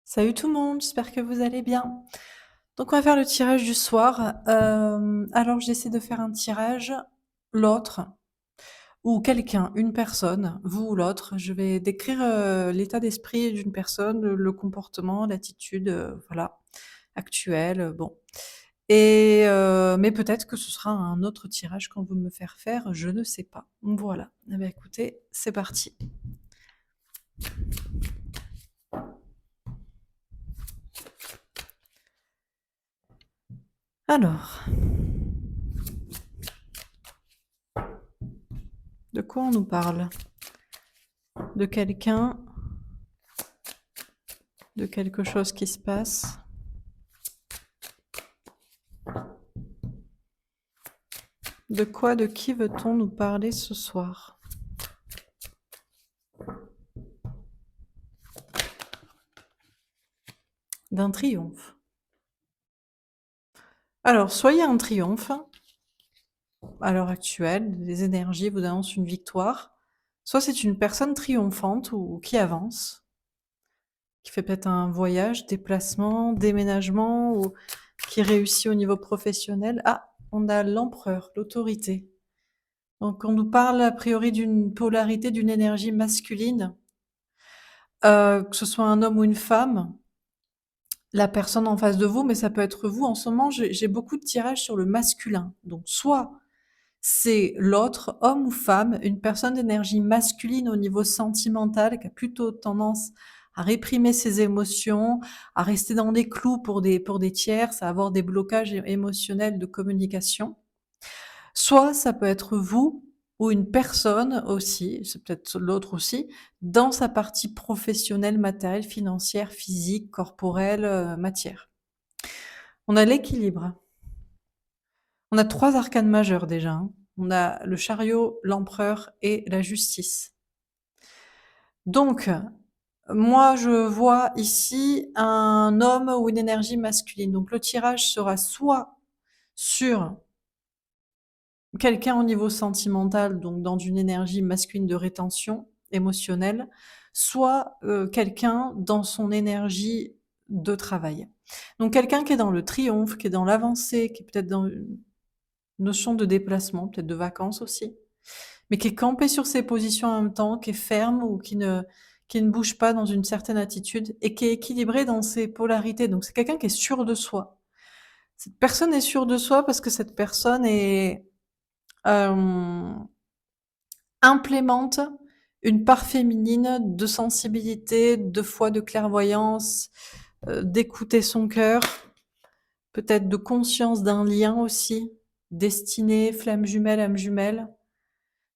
Salut tout le monde, j'espère que vous allez bien. Donc on va faire le tirage du soir. Alors j'essaie de faire un tirage, l'autre ou quelqu'un, une personne, vous ou l'autre. Je vais décrire, l'état d'esprit d'une personne, le comportement, l'attitude, voilà, actuelle, bon et mais peut-être que ce sera un autre tirage qu'on veut me faire, je ne sais pas. Voilà. Eh bah, écoutez, c'est parti. Alors, de quoi on nous parle? De quelqu'un, de quelque chose qui se passe? De quoi, de qui veut-on nous parler ce soir? D'un triomphe. Alors, soit il y a un triomphe, à l'heure actuelle, les énergies vous annoncent une victoire, soit c'est une personne triomphante ou qui avance, qui fait peut-être un voyage, déplacement, déménagement ou qui réussit au niveau professionnel. Ah, on a l'empereur, l'autorité. Donc on nous parle a priori d'une polarité, d'une énergie masculine, que ce soit un homme ou une femme. La personne en face de vous, mais ça peut être vous. En ce moment, j'ai beaucoup de tirages sur le masculin. Donc, soit c'est l'autre, homme ou femme, une personne d'énergie masculine au niveau sentimental, qui a plutôt tendance à réprimer ses émotions, à rester dans les clous pour des tierces, à avoir des blocages émotionnels de communication. Soit ça peut être vous ou une personne aussi, c'est peut-être l'autre aussi, dans sa partie professionnelle, matérielle, financière, physique, corporelle, matière. On a l'équilibre. On a 3 arcanes majeurs déjà, hein. On a le chariot, l'empereur et la justice. Donc, moi je vois ici un homme ou une énergie masculine. Donc le tirage sera soit sur quelqu'un au niveau sentimental, donc dans une énergie masculine de rétention émotionnelle, soit, quelqu'un dans son énergie de travail. Donc quelqu'un qui est dans le triomphe, qui est dans l'avancée, qui est peut-être dans une notion de déplacement, peut-être de vacances aussi, mais qui est campé sur ses positions en même temps, qui est ferme ou qui ne bouge pas dans une certaine attitude et qui est équilibré dans ses polarités. Donc c'est quelqu'un qui est sûr de soi. Cette personne est sûre de soi parce que cette personne est, hem implémente une part féminine de sensibilité, de foi, de clairvoyance, d'écouter son cœur, peut-être de conscience d'un lien aussi, destinée, flamme jumelle, âme jumelle.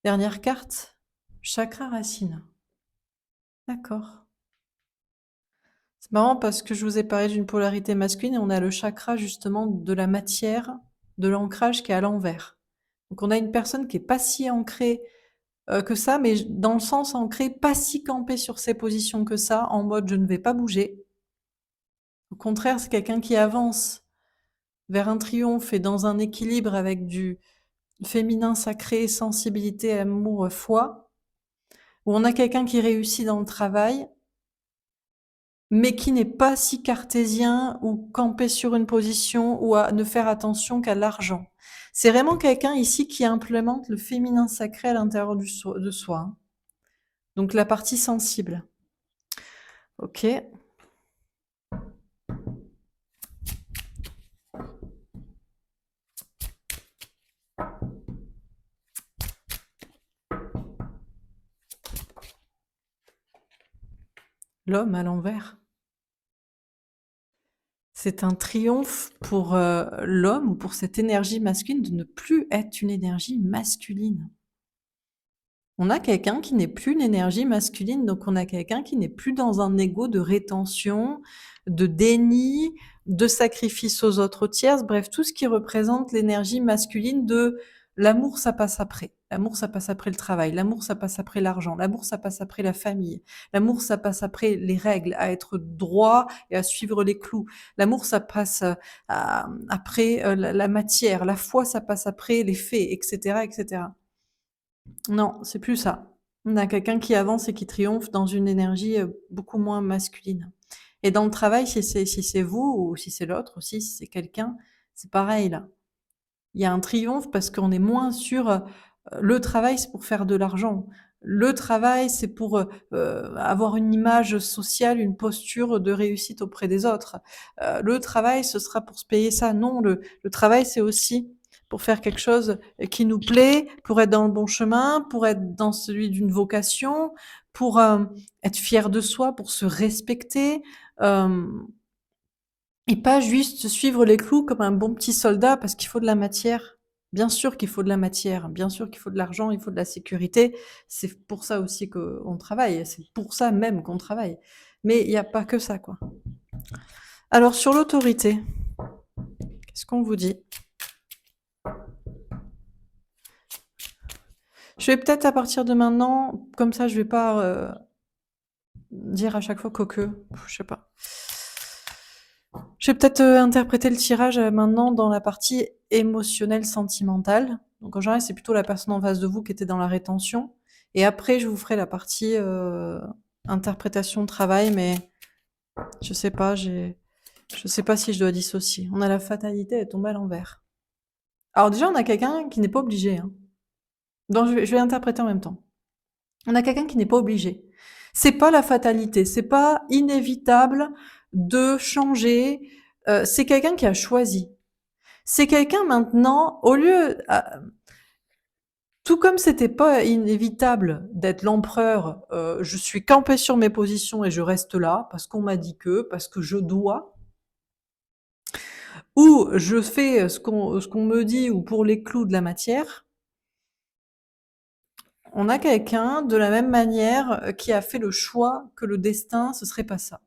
Dernière carte, chakra racine. D'accord. C'est marrant parce que je vous ai parlé d'une polarité masculine et on a le chakra justement de la matière, de l'ancrage qui est à l'envers. Donc on a une personne qui est pas si ancrée que ça, mais dans le sens ancré, pas si campé sur ses positions que ça, en mode je ne vais pas bouger. Au contraire, c'est quelqu'un qui avance vers un triomphe et dans un équilibre avec du féminin sacré, sensibilité, amour, foi, où on a quelqu'un qui réussit dans le travail, mais qui n'est pas si cartésien ou campé sur une position ou à ne faire attention qu'à l'argent. C'est vraiment quelqu'un ici qui implémente le féminin sacré à l'intérieur de soi, hein. Donc la partie sensible. Ok. L'homme à l'envers. C'est un triomphe pour, l'homme ou pour cette énergie masculine de ne plus être une énergie masculine. On a quelqu'un qui n'est plus une énergie masculine, donc on a quelqu'un qui n'est plus dans un ego de rétention, de déni, de sacrifice aux autres, aux tierces, bref, tout ce qui représente l'énergie masculine de l'amour, ça passe après. L'amour, ça passe après le travail. L'amour, ça passe après l'argent. L'amour, ça passe après la famille. L'amour, ça passe après les règles, à être droit et à suivre les clous. L'amour, ça passe après la matière. La foi, ça passe après les faits, etc., etc. Non, c'est plus ça. On a quelqu'un qui avance et qui triomphe dans une énergie, beaucoup moins masculine Et dans le travail, si c'est vous ou si c'est l'autre aussi, si c'est quelqu'un, c'est pareil là. Il y a un triomphe parce qu'on est moins sur, le travail, c'est pour faire de l'argent. Le travail, c'est pour, avoir une image sociale, une posture de réussite auprès des autres. Le travail, ce sera pour se payer ça. Non, le travail, c'est aussi pour faire quelque chose qui nous plaît, pour être dans le bon chemin, pour être dans celui d'une vocation, pour, être fier de soi, pour se respecter, hem et pas juste suivre les clous comme un bon petit soldat parce qu'il faut de la matière. Bien sûr qu'il faut de la matière, bien sûr qu'il faut de l'argent, il faut de la sécurité. C'est pour ça aussi qu'on travaille, c'est pour ça même qu'on travaille. Mais il y a pas que ça, quoi. Alors sur l'autorité, qu'est-ce qu'on vous dit? Je vais peut-être à partir de maintenant, comme ça je vais pas, dire à chaque fois quoique, je sais pas. Je vais peut-être interpréter le tirage maintenant dans la partie émotionnelle sentimentale. Donc en général, c'est plutôt la personne en face de vous qui était dans la rétention. Et après, je vous ferai la partie interprétation travail, mais je sais pas, je sais pas si je dois dissocier. On a la fatalité, elle tombe à l'envers. Alors déjà, on a quelqu'un qui n'est pas obligé. Hein. Donc je vais interpréter en même temps. On a quelqu'un qui n'est pas obligé. C'est pas la fatalité, c'est pas inévitable de changer. C'est quelqu'un qui a choisi. C'est quelqu'un maintenant, au lieu, tout comme c'était pas inévitable d'être l'empereur, je suis campé sur mes positions et je reste là parce qu'on m'a dit que, parce que je dois, ou je fais ce qu'on me dit ou pour les clous de la matière. On a quelqu'un de la même manière qui a fait le choix que le destin ce serait pas ça.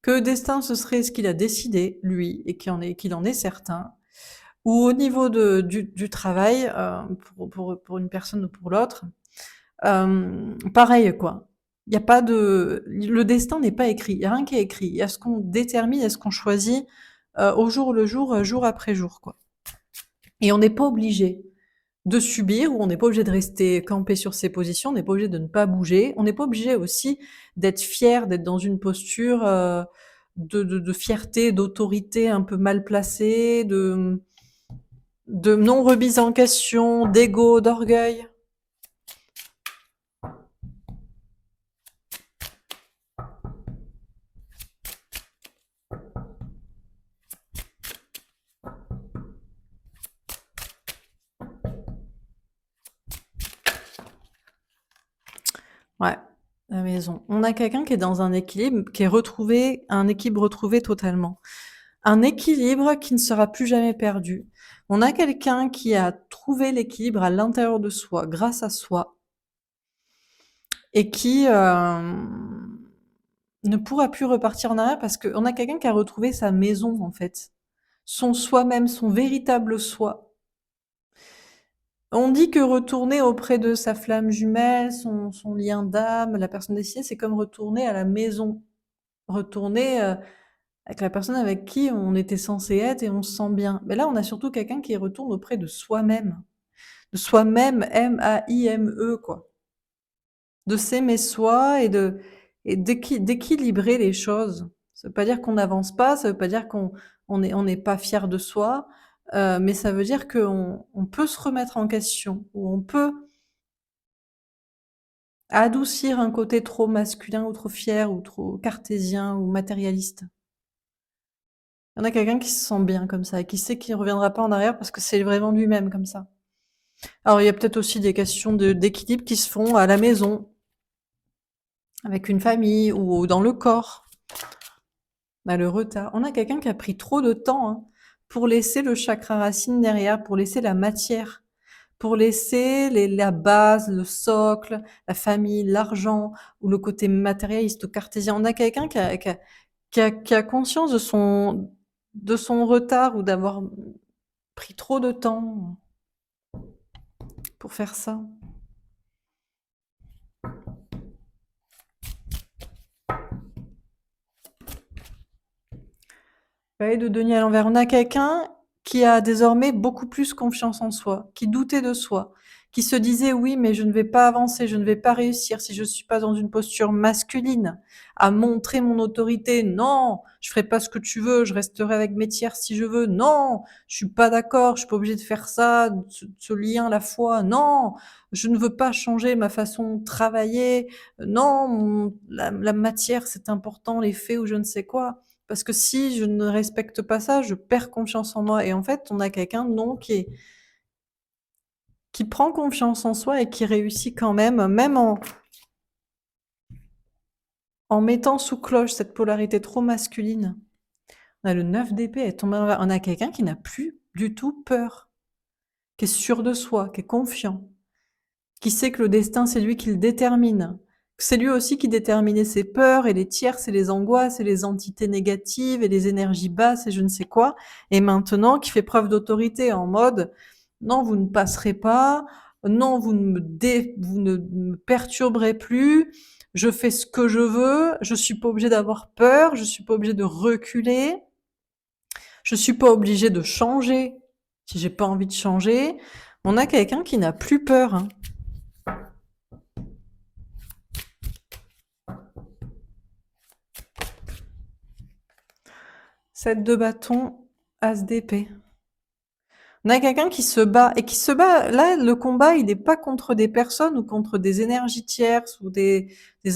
Que le destin ce serait ce qu'il a décidé lui et qu'il en est certain. Ou au niveau du travail, pour une personne ou pour l'autre, pareil quoi. Il y a pas de le destin n'est pas écrit, il y a rien qui est écrit. Il y a ce qu'on détermine, il y a ce qu'on choisit, au jour le jour, jour après jour quoi. Et on n'est pas obligé de subir ou on n'est pas obligé de rester campé sur ses positions, on n'est pas obligé de ne pas bouger, on n'est pas obligé aussi d'être fier, d'être dans une posture, de fierté, d'autorité un peu mal placée, de non remise en question, d'ego, d'orgueil. Ouais, la maison. On a quelqu'un qui est dans un équilibre, qui est retrouvé, un équilibre retrouvé totalement. Un équilibre qui ne sera plus jamais perdu. On a quelqu'un qui a trouvé l'équilibre à l'intérieur de soi, grâce à soi, et qui ne pourra plus repartir en arrière parce qu'on a quelqu'un qui a retrouvé sa maison, en fait. Son soi-même, son véritable soi. On dit que retourner auprès de sa flamme jumelle, son lien d'âme, la personne décédée, c'est comme retourner à la maison. Retourner avec la personne avec qui on était censé être et on se sent bien. Mais là, on a surtout quelqu'un qui retourne auprès de soi-même. De soi-même, M-A-I-M-E, quoi. De s'aimer soi et d'équilibrer les choses. Ça veut pas dire qu'on n'avance pas, ça veut pas dire on n'est pas fier de soi, mais ça veut dire qu'on peut se remettre en question, ou on peut adoucir un côté trop masculin ou trop fier ou trop cartésien ou matérialiste. Il y en a quelqu'un qui se sent bien comme ça et qui sait qu'il ne reviendra pas en arrière parce que c'est vraiment lui-même comme ça. Alors il y a peut-être aussi des questions d'équilibre qui se font à la maison, avec une famille ou dans le corps. On a le retard. On a quelqu'un qui a pris trop de temps pour laisser le chakra racine derrière, pour laisser la matière, pour laisser la base, le socle, la famille, l'argent ou le côté matérialiste ou cartésien. On a quelqu'un qui a conscience de son retard ou d'avoir pris trop de temps pour faire ça. Ouais, de Denis à l'envers. On a quelqu'un qui a désormais beaucoup plus confiance en soi, qui doutait de soi, qui se disait oui, mais je ne vais pas avancer, je ne vais pas réussir si je suis pas dans une posture masculine, à montrer mon autorité. Non, je ferai pas ce que tu veux, je resterai avec mes tiers si je veux. Non, je suis pas d'accord, je suis pas obligée de faire ça, ce lien, la foi. Non, je ne veux pas changer ma façon de travailler. Non, la matière, c'est important, les faits ou je ne sais quoi. Parce que si je ne respecte pas ça, je perds confiance en moi. Et en fait, on a quelqu'un, non, qui prend confiance en soi et qui réussit quand même, même en mettant sous cloche cette polarité trop masculine. On a le 9 d'épée, elle tombe à on a quelqu'un qui n'a plus du tout peur, qui est sûr de soi, qui est confiant, qui sait que le destin, c'est lui qui le détermine. C'est lui aussi qui déterminait ses peurs et les tierces et les angoisses et les entités négatives et les énergies basses et je ne sais quoi. Et maintenant, qui fait preuve d'autorité en mode non, vous ne passerez pas, non, vous ne me perturberez plus, je fais ce que je veux, je suis pas obligé d'avoir peur, je suis pas obligé de reculer, je suis pas obligé de changer si j'ai pas envie de changer. On a quelqu'un qui n'a plus peur, hein. 7 de bâton, as d'épée. On a quelqu'un qui se bat et qui se bat. Là, le combat, il n'est pas contre des personnes ou contre des énergies tierces ou des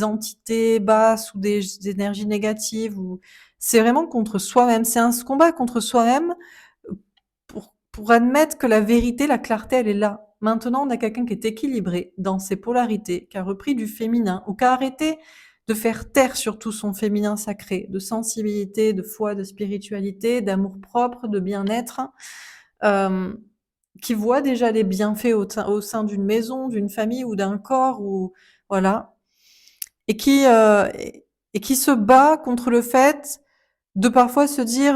entités basses ou des énergies négatives. Ou c'est vraiment contre soi-même. C'est un combat contre soi-même pour admettre que la vérité, la clarté, elle est là. Maintenant, on a quelqu'un qui est équilibré dans ses polarités, qui a repris du féminin ou qui a arrêté de faire taire surtout son féminin sacré, de sensibilité, de foi, de spiritualité, d'amour propre, de bien-être. Euh, qui voit déjà les bienfaits au sein d'une maison, d'une famille ou d'un corps, ou voilà, et et qui se bat contre le fait de parfois se dire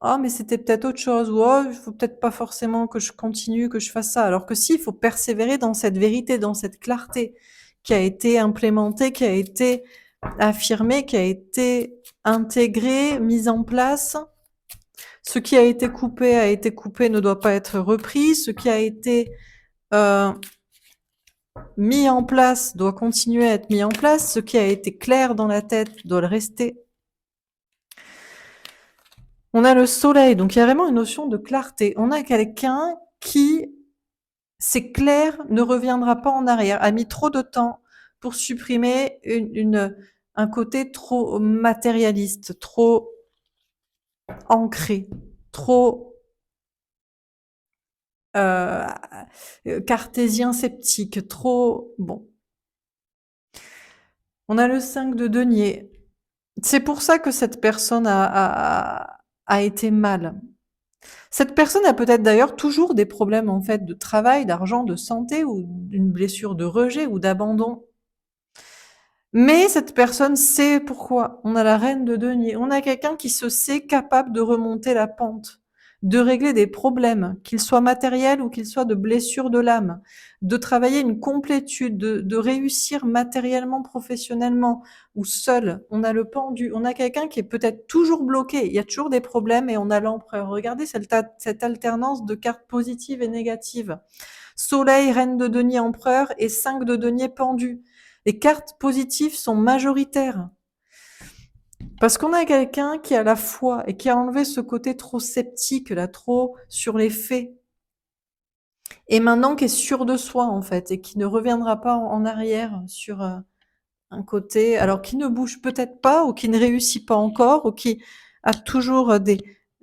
oh mais c'était peut-être autre chose ou oh il faut peut-être pas forcément que je continue, que je fasse ça, alors que si, il faut persévérer dans cette vérité, dans cette clarté qui a été implémentée, qui a été affirmée, qui a été intégrée, mise en place. Ce qui a été coupé, ne doit pas être repris. Ce qui a été euh, mis en place doit continuer à être mis en place. Ce qui a été clair dans la tête doit le rester. On a le soleil, donc il y a vraiment une notion de clarté. On a quelqu'un qui, c'est clair, ne reviendra pas en arrière, a mis trop de temps pour supprimer un côté trop matérialiste, trop ancré, trop euh, cartésien sceptique, trop bon. On a le 5 de denier. C'est pour ça que cette personne a été mal. Cette personne a peut-être d'ailleurs toujours des problèmes en fait de travail, d'argent, de santé ou d'une blessure de rejet ou d'abandon. Mais cette personne sait pourquoi. On a la reine de denier. On a quelqu'un qui se sait capable de remonter la pente, de régler des problèmes, qu'ils soient matériels ou qu'ils soient de blessures de l'âme, de travailler une complétude, de réussir matériellement, professionnellement ou seul. On a le pendu. On a quelqu'un qui est peut-être toujours bloqué. Il y a toujours des problèmes et on a l'empereur. Regardez cette alternance de cartes positives et négatives. Soleil, reine de denier, empereur et 5 de denier pendu. Les cartes positives sont majoritaires. Parce qu'on a quelqu'un qui a la foi et qui a enlevé ce côté trop sceptique, là, trop sur les faits. Et maintenant qui est sûr de soi, en fait, et qui ne reviendra pas en arrière sur un côté, alors qui ne bouge peut-être pas, ou qui ne réussit pas encore, ou qui a toujours des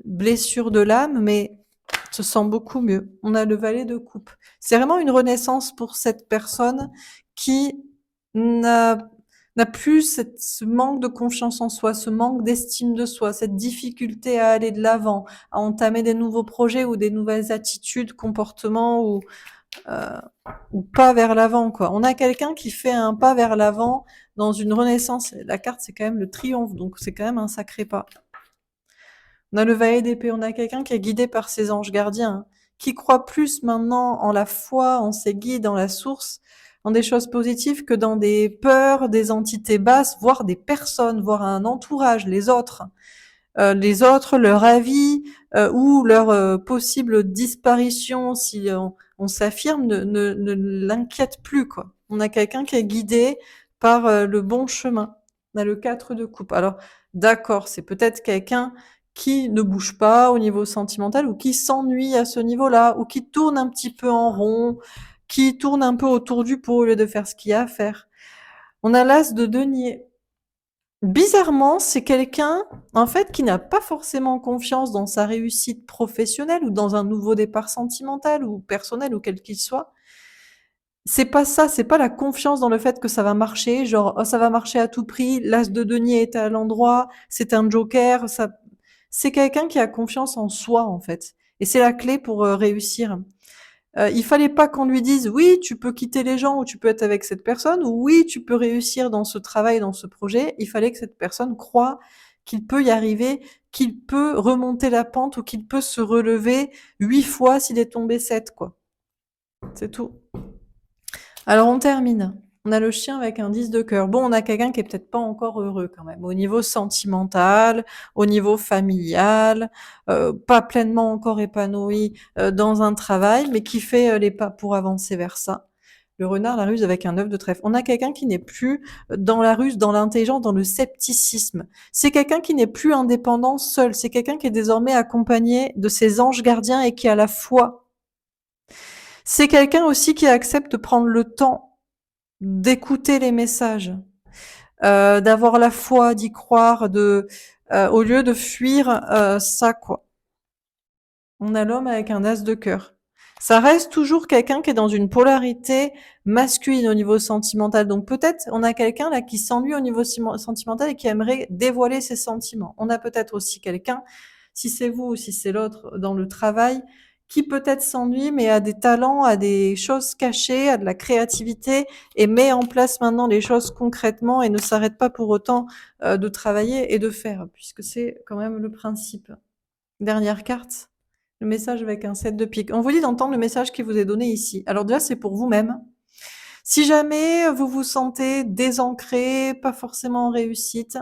blessures de l'âme, mais se sent beaucoup mieux. On a le valet de coupe. C'est vraiment une renaissance pour cette personne qui n'a n'a plus ce manque de confiance en soi, ce manque d'estime de soi, cette difficulté à aller de l'avant, à entamer des nouveaux projets ou des nouvelles attitudes, comportements euh, ou pas vers l'avant, quoi. On a quelqu'un qui fait un pas vers l'avant dans une renaissance. La carte, c'est quand même le triomphe, donc c'est quand même un sacré pas. On a le valet d'épée, on a quelqu'un qui est guidé par ses anges gardiens, hein, qui croit plus maintenant en la foi, en ses guides, en la source, en des choses positives que dans des peurs, des entités basses, voire des personnes, voire un entourage, les autres. les autres, leur avis ou leur possible disparition si on s'affirme ne l'inquiète plus, quoi. On a quelqu'un qui est guidé par le bon chemin. On a le 4 de coupe. Alors, d'accord, c'est peut-être quelqu'un qui ne bouge pas au niveau sentimental ou qui s'ennuie à ce niveau-là ou qui tourne un petit peu en rond, qui tourne un peu autour du pot au lieu de faire ce qu'il y a à faire. On a l'as de denier. Bizarrement, c'est quelqu'un, en fait, qui n'a pas forcément confiance dans sa réussite professionnelle ou dans un nouveau départ sentimental ou personnel ou quel qu'il soit. C'est pas ça, c'est pas la confiance dans le fait que ça va marcher, genre oh, ça va marcher à tout prix, l'as de denier est à l'endroit, c'est un joker, ça c'est quelqu'un qui a confiance en soi en fait. Et c'est la clé pour réussir. Il fallait pas qu'on lui dise oui, tu peux quitter les gens ou tu peux être avec cette personne ou oui, tu peux réussir dans ce travail, dans ce projet. Il fallait que cette personne croie qu'il peut y arriver, qu'il peut remonter la pente ou qu'il peut se relever 8 fois s'il est tombé 7, quoi. C'est tout. Alors on termine. On a le chien avec un 10 de cœur. Bon, on a quelqu'un qui est peut-être pas encore heureux quand même, au niveau sentimental, au niveau familial, pas pleinement encore épanoui dans un travail, mais qui fait les pas pour avancer vers ça. Le renard, la ruse avec un œuf de trèfle. On a quelqu'un qui n'est plus dans la ruse, dans l'intelligence, dans le scepticisme. C'est quelqu'un qui n'est plus indépendant seul. C'est quelqu'un qui est désormais accompagné de ses anges gardiens et qui a la foi. C'est quelqu'un aussi qui accepte de prendre le temps d'écouter les messages, d'avoir la foi, d'y croire, au lieu de fuir ça, quoi. On a l'homme avec un as de cœur. Ça reste toujours quelqu'un qui est dans une polarité masculine au niveau sentimental. Donc peut-être on a quelqu'un là qui s'ennuie au niveau sentimental et qui aimerait dévoiler ses sentiments. On a peut-être aussi quelqu'un, si c'est vous ou si c'est l'autre dans le travail, qui peut-être s'ennuie mais a des talents, a des choses cachées, a de la créativité et met en place maintenant les choses concrètement et ne s'arrête pas pour autant de travailler et de faire, puisque c'est quand même le principe. Dernière carte. Le message avec un 7 de pique. On vous dit d'entendre le message qui vous est donné ici. Alors déjà, c'est pour vous-même. Si jamais vous vous sentez désancré, pas forcément en réussite,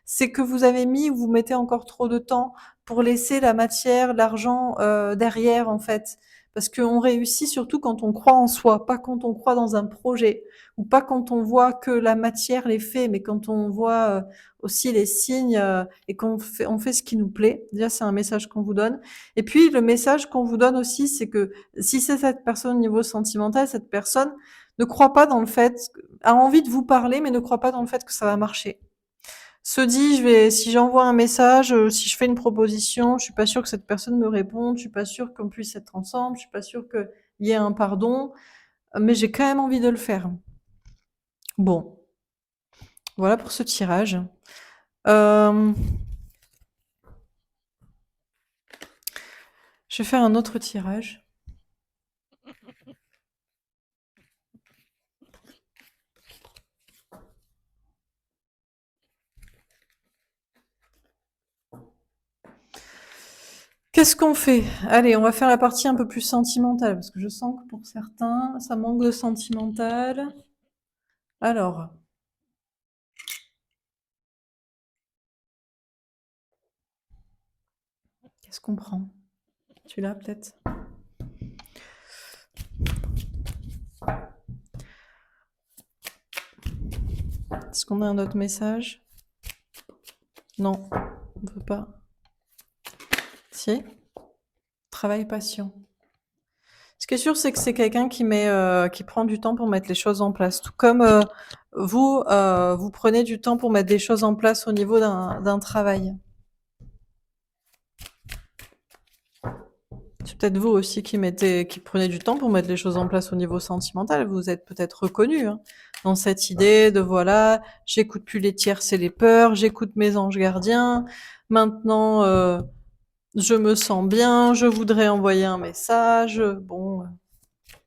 c'est que vous avez mis ou vous mettez encore trop de temps pour laisser la matière, l'argent derrière en fait. Parce qu'on réussit surtout quand on croit en soi, pas quand on croit dans un projet, ou pas quand on voit que la matière les fait, mais quand on voit aussi les signes et on fait ce qui nous plaît. Déjà, c'est un message qu'on vous donne. Et puis, le message qu'on vous donne aussi, c'est que si c'est cette personne au niveau sentimental, cette personne ne croit pas dans le fait, a envie de vous parler, mais ne croit pas dans le fait que ça va marcher. Se dit, si j'envoie un message, si je fais une proposition, je suis pas sûre que cette personne me réponde, je suis pas sûre qu'on puisse être ensemble, je suis pas sûre qu'il y ait un pardon, mais j'ai quand même envie de le faire. Bon, voilà pour ce tirage. Je vais faire un autre tirage. Qu'est-ce qu'on fait? Allez, on va faire la partie un peu plus sentimentale, parce que je sens que pour certains, ça manque de sentimental. Alors, qu'est-ce qu'on prend? Celui-là, peut-être? Est-ce qu'on a un autre message? Non, on ne veut pas. Si? Travail patient. Ce qui est sûr, c'est que c'est quelqu'un qui prend du temps pour mettre les choses en place. Tout comme vous prenez du temps pour mettre des choses en place au niveau d'un travail. C'est peut-être vous aussi qui prenez du temps pour mettre les choses en place au niveau sentimental. Vous êtes peut-être reconnu dans cette idée de voilà, j'écoute plus les tierces et les peurs, j'écoute mes anges gardiens. Maintenant, je me sens bien, je voudrais envoyer un message. Bon,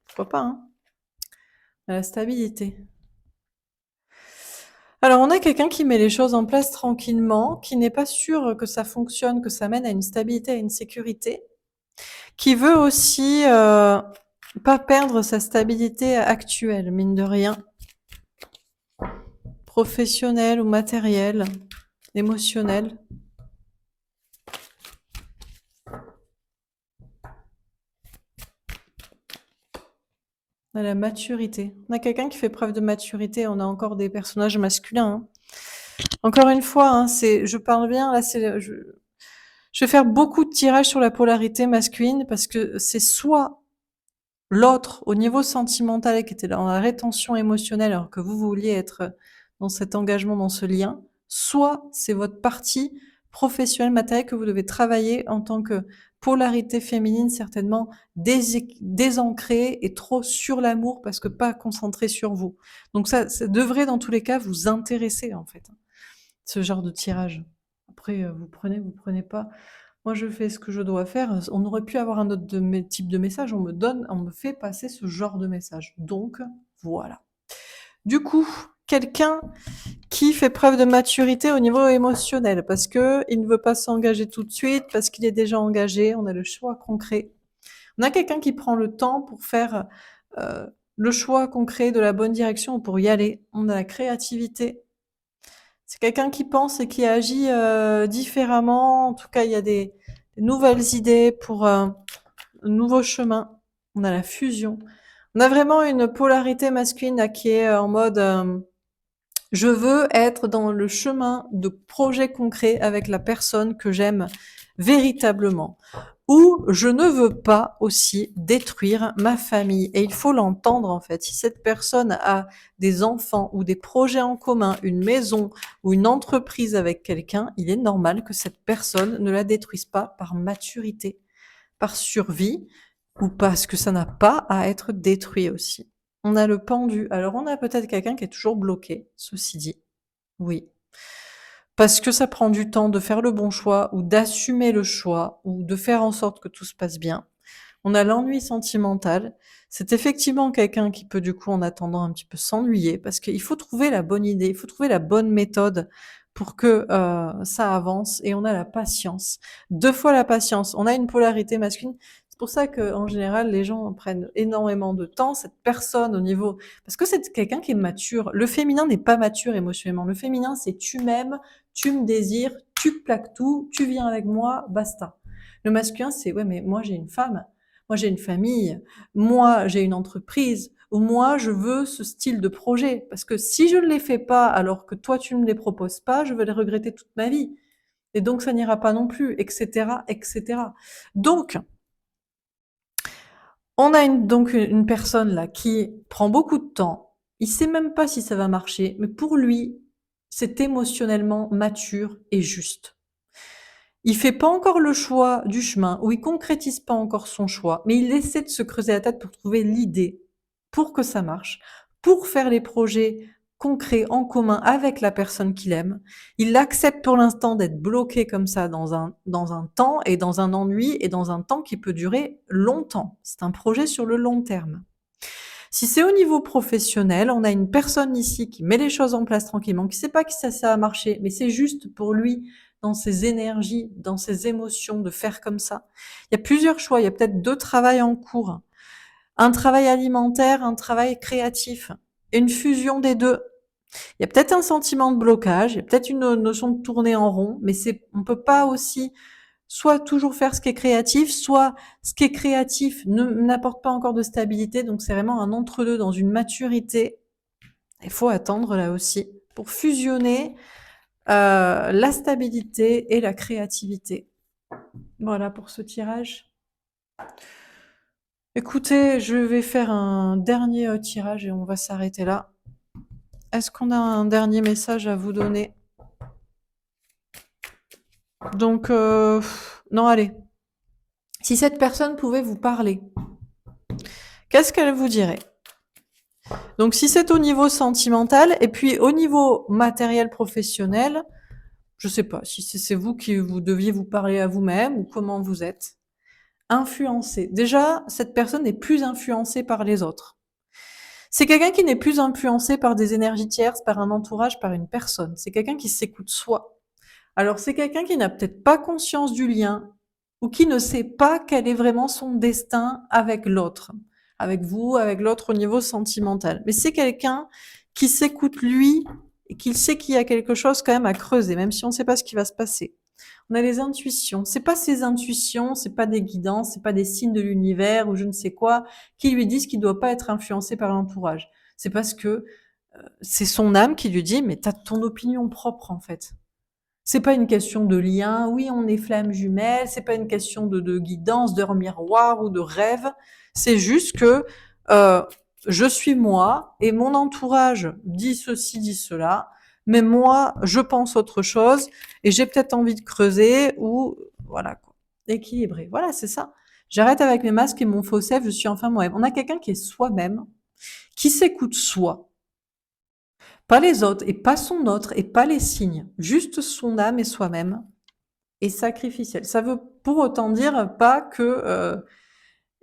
pourquoi pas, hein. La stabilité. Alors, on a quelqu'un qui met les choses en place tranquillement, qui n'est pas sûr que ça fonctionne, que ça mène à une stabilité, à une sécurité, qui veut aussi pas perdre sa stabilité actuelle, mine de rien, professionnelle ou matérielle, émotionnelle. On a la maturité. On a quelqu'un qui fait preuve de maturité, on a encore des personnages masculins, hein. Encore une fois, hein, je parle bien, là, je vais faire beaucoup de tirages sur la polarité masculine parce que c'est soit l'autre, au niveau sentimental, qui était dans la rétention émotionnelle alors que vous vouliez être dans cet engagement, dans ce lien, soit c'est votre partie professionnelle, matérielle que vous devez travailler en tant que polarité féminine, certainement désancrée et trop sur l'amour parce que pas concentrée sur vous. Donc ça devrait dans tous les cas vous intéresser en fait, ce genre de tirage. Après, vous prenez pas. Moi, je fais ce que je dois faire. On aurait pu avoir un autre type de message. On me fait passer ce genre de message. Donc, voilà. Du coup, quelqu'un qui fait preuve de maturité au niveau émotionnel, parce que il ne veut pas s'engager tout de suite, parce qu'il est déjà engagé. On a le choix concret. On a quelqu'un qui prend le temps pour faire le choix concret de la bonne direction, pour y aller. On a la créativité. C'est quelqu'un qui pense et qui agit différemment. En tout cas, il y a des nouvelles idées pour un nouveau chemin. On a la fusion. On a vraiment une polarité masculine là, qui est en mode je veux être dans le chemin de projets concrets avec la personne que j'aime véritablement. Ou je ne veux pas aussi détruire ma famille. Et il faut l'entendre en fait. Si cette personne a des enfants ou des projets en commun, une maison ou une entreprise avec quelqu'un, il est normal que cette personne ne la détruise pas par maturité, par survie ou parce que ça n'a pas à être détruit aussi. On a le pendu. Alors on a peut-être quelqu'un qui est toujours bloqué, ceci dit. Oui. Parce que ça prend du temps de faire le bon choix ou d'assumer le choix ou de faire en sorte que tout se passe bien. On a l'ennui sentimental. C'est effectivement quelqu'un qui peut du coup en attendant un petit peu s'ennuyer parce qu'il faut trouver la bonne idée, il faut trouver la bonne méthode pour que ça avance et on a la patience. 2 fois la patience. On a une polarité masculine. C'est pour ça que en général les gens prennent énormément de temps. Cette personne au niveau parce que c'est quelqu'un qui est mature. Le féminin n'est pas mature émotionnellement. Le féminin c'est tu m'aimes, tu me désires, tu plaques tout, tu viens avec moi, basta. Le masculin c'est ouais mais moi j'ai une femme, moi j'ai une famille, moi j'ai une entreprise, ou moi je veux ce style de projet. Parce que si je ne les fais pas alors que toi tu ne me les proposes pas, je vais les regretter toute ma vie. Et donc ça n'ira pas non plus, etc., etc. Donc, on a donc une personne là qui prend beaucoup de temps. Il sait même pas si ça va marcher, mais pour lui, c'est émotionnellement mature et juste. Il fait pas encore le choix du chemin, ou il concrétise pas encore son choix, mais il essaie de se creuser la tête pour trouver l'idée, pour que ça marche, pour faire les projets concrets en commun avec la personne qu'il aime. Il accepte pour l'instant d'être bloqué comme ça dans un temps et dans un ennui et dans un temps qui peut durer longtemps. C'est un projet sur le long terme. Si c'est au niveau professionnel, on a une personne ici qui met les choses en place tranquillement, qui sait pas que ça va marcher, mais c'est juste pour lui, dans ses énergies, dans ses émotions, de faire comme ça. Il y a plusieurs choix. Il y a peut-être 2 travails en cours. Un travail alimentaire, un travail créatif. Une fusion des 2. Il y a peut-être un sentiment de blocage, il y a peut-être une notion de tourner en rond, mais on peut pas aussi soit toujours faire ce qui est créatif, soit ce qui est créatif n'apporte pas encore de stabilité. Donc c'est vraiment un entre-deux dans une maturité. Il faut attendre là aussi pour fusionner la stabilité et la créativité. Voilà pour ce tirage. Écoutez, je vais faire un dernier tirage et on va s'arrêter là. Est-ce qu'on a un dernier message à vous donner? Donc, non, allez. Si cette personne pouvait vous parler, qu'est-ce qu'elle vous dirait? Donc, si c'est au niveau sentimental, et puis au niveau matériel professionnel, je sais pas si c'est vous qui vous deviez vous parler à vous-même ou comment vous êtes. Influencé. Déjà, cette personne n'est plus influencée par les autres. C'est quelqu'un qui n'est plus influencé par des énergies tierces, par un entourage, par une personne. C'est quelqu'un qui s'écoute soi. Alors, c'est quelqu'un qui n'a peut-être pas conscience du lien ou qui ne sait pas quel est vraiment son destin avec l'autre, avec vous, avec l'autre au niveau sentimental. Mais c'est quelqu'un qui s'écoute lui et qui sait qu'il y a quelque chose quand même à creuser, même si on ne sait pas ce qui va se passer. On a les intuitions. C'est pas ses intuitions, c'est pas des guidances, c'est pas des signes de l'univers ou je ne sais quoi qui lui disent qu'il doit pas être influencé par l'entourage. C'est parce que c'est son âme qui lui dit mais t'as ton opinion propre en fait. C'est pas une question de lien, oui on est flammes jumelles, c'est pas une question de guidance, d'heure miroir ou de rêve. C'est juste que euh, je suis moi et mon entourage dit ceci, dit cela, mais moi je pense autre chose et j'ai peut-être envie de creuser ou voilà quoi, équilibré. Voilà c'est ça. J'arrête avec mes masques et mon faux self, je suis enfin moi-même. On a quelqu'un qui est soi-même, qui s'écoute soi, pas les autres et pas son autre et pas les signes, juste son âme et soi-même est sacrificiel. Ça veut pour autant dire pas que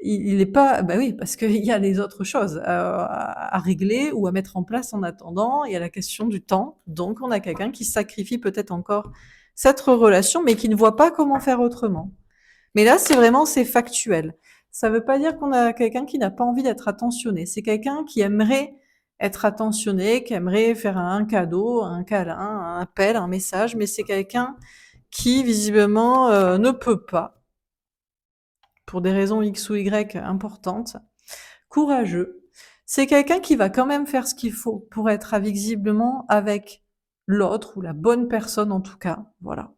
il est pas, bah oui, parce qu'il y a les autres choses à régler ou à mettre en place en attendant. Il y a la question du temps. Donc on a quelqu'un qui sacrifie peut-être encore cette relation, mais qui ne voit pas comment faire autrement. Mais là, c'est factuel. Ça veut pas dire qu'on a quelqu'un qui n'a pas envie d'être attentionné. C'est quelqu'un qui aimerait être attentionné, qui aimerait faire un cadeau, un câlin, un appel, un message, mais c'est quelqu'un qui visiblement ne peut pas, pour des raisons X ou Y importantes. Courageux. C'est quelqu'un qui va quand même faire ce qu'il faut pour être visiblement avec l'autre ou la bonne personne en tout cas. Voilà.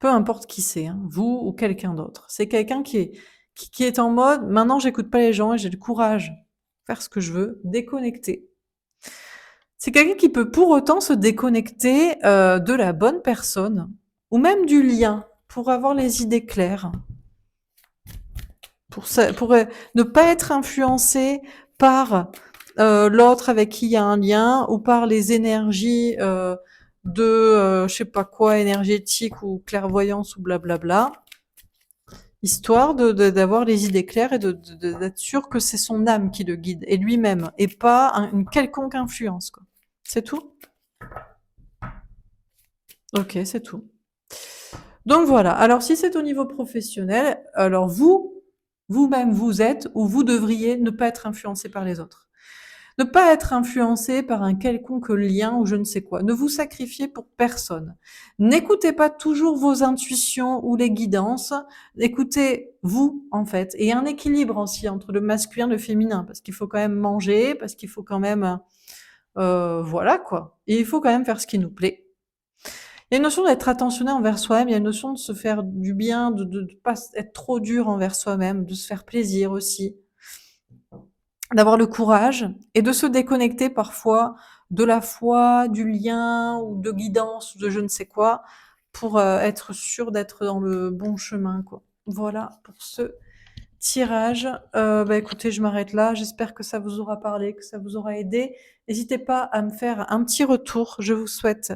Peu importe qui c'est, hein, vous ou quelqu'un d'autre. C'est quelqu'un qui est en mode maintenant j'écoute pas les gens et j'ai le courage de faire ce que je veux, déconnecter. C'est quelqu'un qui peut pour autant se déconnecter de la bonne personne ou même du lien pour avoir les idées claires, pour ne pas être influencé par l'autre avec qui il y a un lien ou par les énergies de je sais pas quoi énergétique ou clairvoyance ou blablabla, histoire d'avoir les idées claires et d'être sûr que c'est son âme qui le guide et lui-même et pas une quelconque influence quoi. C'est tout. Ok, c'est tout. Donc voilà. Alors si c'est au niveau professionnel, alors vous-même vous êtes ou vous devriez ne pas être influencé par les autres. Ne pas être influencé par un quelconque lien ou je ne sais quoi. Ne vous sacrifiez pour personne. N'écoutez pas toujours vos intuitions ou les guidances. Écoutez vous, en fait. Et un équilibre aussi entre le masculin et le féminin. Parce qu'il faut quand même manger, parce qu'il faut quand même... voilà, quoi. Et il faut quand même faire ce qui nous plaît. Il y a une notion d'être attentionné envers soi-même, il y a une notion de se faire du bien, de pas être trop dur envers soi-même, de se faire plaisir aussi, d'avoir le courage et de se déconnecter parfois de la foi, du lien ou de guidance ou de je ne sais quoi pour être sûr d'être dans le bon chemin, quoi. Voilà pour ce tirage. Bah écoutez, je m'arrête là. J'espère que ça vous aura parlé, que ça vous aura aidé. N'hésitez pas à me faire un petit retour. Je vous souhaite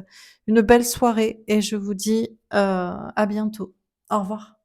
une belle soirée et je vous dis à bientôt. Au revoir.